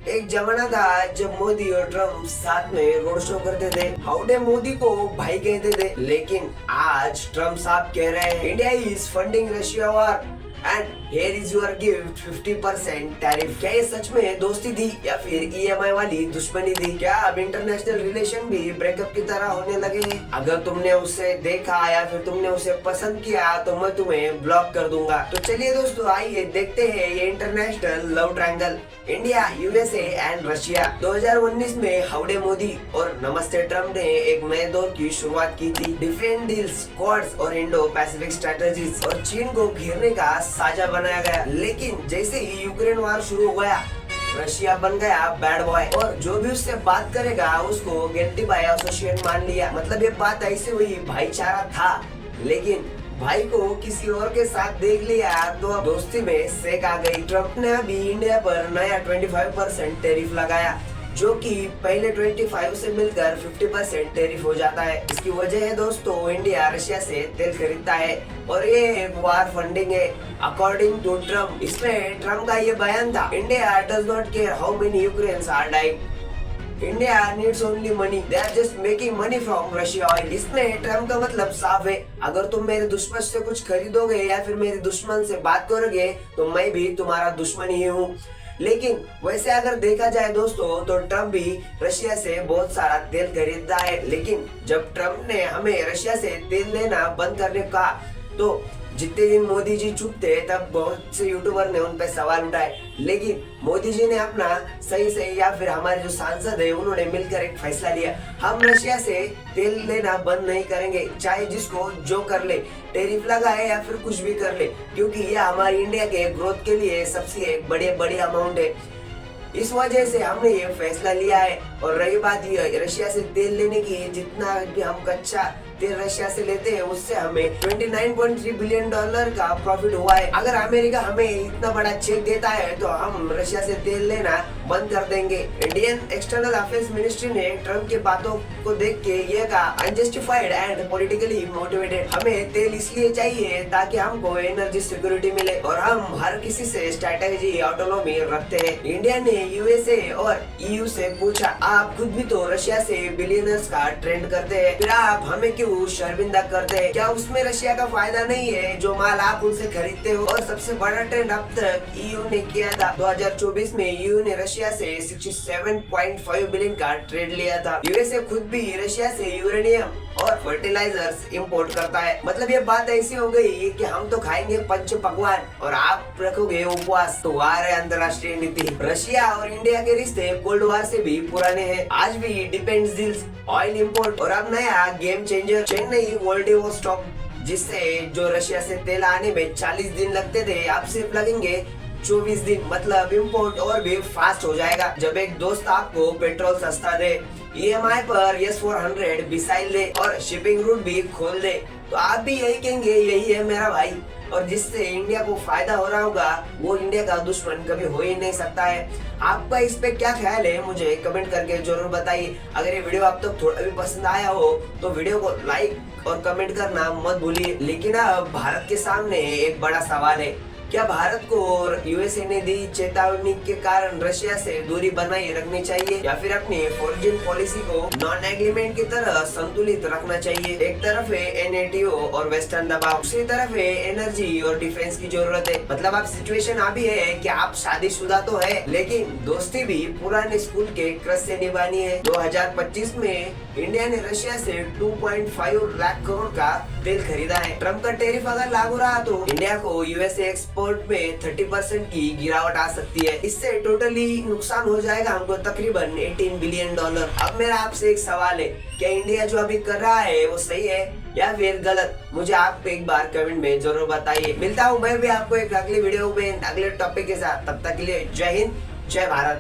एक जमाना था जब मोदी और ट्रम्प साथ में रोड शो करते थे। हाउडे मोदी को भाई कहते थे, लेकिन आज ट्रम्प साहब कह रहे हैं India is funding Russia war and here is your gift 50% tariff. क्या ये सच में दोस्ती थी या फिर ईएमआई वाली दुश्मनी थी? क्या अब इंटरनेशनल रिलेशन भी ब्रेकअप की तरह होने लगे हैं? अगर तुमने उसे देखा या फिर तुमने उसे पसंद किया तो मैं तुम्हें ब्लॉक कर दूंगा। तो चलिए दोस्तों, आइए देखते हैं ये international love triangle India, USA and Russia. 2019 में हाउडे मोदी और नमस्ते ट्रम्प ने एक नए दौर की शुरुआत की थी। डिफरेंट डील्स, क्वाड्स और इंडो पैसिफिक स्ट्रेटजीज और चीन को घेरने का साझा बनाया गया। लेकिन जैसे ही यूक्रेन वार शुरू हो गया, रशिया बन गया बैड बॉय और जो भी उससे बात करेगा उसको गिल्टी बाय एसोसिएट मान लिया। मतलब ये बात ऐसे हुई, भाईचारा था लेकिन भाई को किसी और के साथ देख लिया तो दोस्ती में सेक आ गई। ट्रम्प ने अभी इंडिया पर नया 25% टैरिफ लगाया, जो कि पहले 25 से मिलकर 50% टैरिफ हो जाता है। इसकी वजह है दोस्तों, इंडिया रशिया से तेल खरीदता है और ये एक वार फंडिंग है अकॉर्डिंग टू ट्रम्प। इसमें ट्रम्प का ये बयान था, India does not care how many Ukrainians are dying, India needs only money, they are just making money from Russia oil. इसमें ट्रम्प का मतलब साफ है, अगर तुम मेरे दुश्मन से कुछ खरीदोगे या फिर मेरे दुश्मन से बात करोगे तो मैं भी तुम्हारा दुश्मन ही हूँ। लेकिन वैसे अगर देखा जाए दोस्तों तो ट्रम्प भी रशिया से बहुत सारा तेल खरीदता है। लेकिन जब ट्रम्प ने हमें रशिया से तेल लेना बंद करने को कहा तो जितने दिन मोदी जी चुप थे तब बहुत से यूट्यूबर ने उन पे सवाल उठाए। लेकिन मोदी जी ने अपना सही या फिर हमारे जो सांसद है उन्होंने मिलकर एक फैसला लिया, हम रशिया से तेल लेना बंद नहीं करेंगे, चाहे जिसको जो कर ले, टैरिफ लगाए या फिर कुछ भी कर ले, क्योंकि ये हमारी इंडिया के ग्रोथ के लिए सबसे बड़ी अमाउंट है। इस वजह से हमने ये फैसला लिया है। और रही बात ये रशिया से तेल लेने की, जितना भी हम कच्चा तेल रशिया से लेते हैं उससे हमें 29.3 बिलियन डॉलर का प्रॉफिट हुआ है। अगर अमेरिका हमें इतना बड़ा चेक देता है तो हम रशिया से तेल लेना बंद कर देंगे। इंडियन एक्सटर्नल अफेयर्स मिनिस्ट्री ने ट्रम्प की बातों को देख के ये कहा, अनजस्टिफाइड एंड पॉलिटिकली मोटिवेटेड, हमें तेल इसलिए चाहिए ताकि हमको एनर्जी सिक्योरिटी मिले और हम हर किसी से स्ट्रेटेजी ऑटोनॉमी रखते हैं। इंडिया ने यूएसए और ईयू से पूछा, आप खुद भी तो रशिया से बिलियनर्स का ट्रेंड करते हैं, फिर आप हमें क्यों शर्मिंदा करते हैं? क्या उसमें रशिया का फायदा नहीं है जो माल आप उनसे खरीदते हो? और सबसे बड़ा ट्रेंड अब तक ईयू ने किया था। 2024 में ईयू ने रशिया से 67.5 बिलियन का ट्रेड लिया था। यूएसए खुद भी रशिया से यूरेनियम और फर्टिलाइजर्स इंपोर्ट करता है। मतलब ये बात ऐसी हो गई कि हम तो खाएंगे पंच पकवान और आप रखोगे उपवास। तो वार है अंतर्राष्ट्रीय नीति। रशिया और इंडिया के रिश्ते कोल्ड वार से भी पुराने हैं। आज भी डिफेंस डील्स, ऑयल इंपोर्ट और अब नया गेम चेंजर चेन्नई व्लादिवोस्टॉक, जिससे जो रशिया से तेल आने में 40 दिन लगते थे अब सिर्फ लगेंगे 24 दिन। मतलब इंपोर्ट और भी फास्ट हो जाएगा। जब एक दोस्त आपको पेट्रोल सस्ता दे, ईएमआई पर S-400 मिसाइल दे और शिपिंग रूट भी खोल दे तो आप भी यही कहेंगे यही है मेरा भाई। और जिससे इंडिया को फायदा हो रहा होगा वो इंडिया का दुश्मन कभी हो ही नहीं सकता है। आपका इस पे क्या ख्याल है मुझे कमेंट करके जरूर बताइए। अगर ये वीडियो आप तक थोड़ा भी पसंद आया हो तो वीडियो को लाइक और कमेंट करना मत भूलिए। लेकिन अब भारत के सामने एक बड़ा सवाल है, क्या भारत को यूएसए ने दी चेतावनी के कारण रशिया से दूरी बनाए रखनी चाहिए या फिर अपनी फॉरेन पॉलिसी को नॉन एग्रीमेंट की तरह संतुलित रखना चाहिए? एक तरफ है एनएटीओ और वेस्टर्न दबाव, दूसरी तरफ है एनर्जी और डिफेंस की जरूरत है। मतलब अब सिचुएशन अभी है कि आप शादीशुदा तो है लेकिन दोस्ती भी पुराने स्कूल के क्रश से निभानी है। 2025 में इंडिया ने रशिया से 2.5 लाख करोड़ का तेल खरीदा है। ट्रम्प का टैरिफ अगर लागू रहा तो इंडिया को यूएसए एक्सपोर्ट में 30% की गिरावट आ सकती है। इससे टोटली नुकसान हो जाएगा हमको तकरीबन 18 बिलियन डॉलर। अब मेरा आपसे एक सवाल है, क्या इंडिया जो अभी कर रहा है वो सही है या फिर गलत? मुझे आप एक बार कमेंट में जरूर बताइए। मिलता हूँ मैं भी आपको एक अगली वीडियो में अगले टॉपिक के साथ। तब तक के लिए जय हिंद, जय भारत।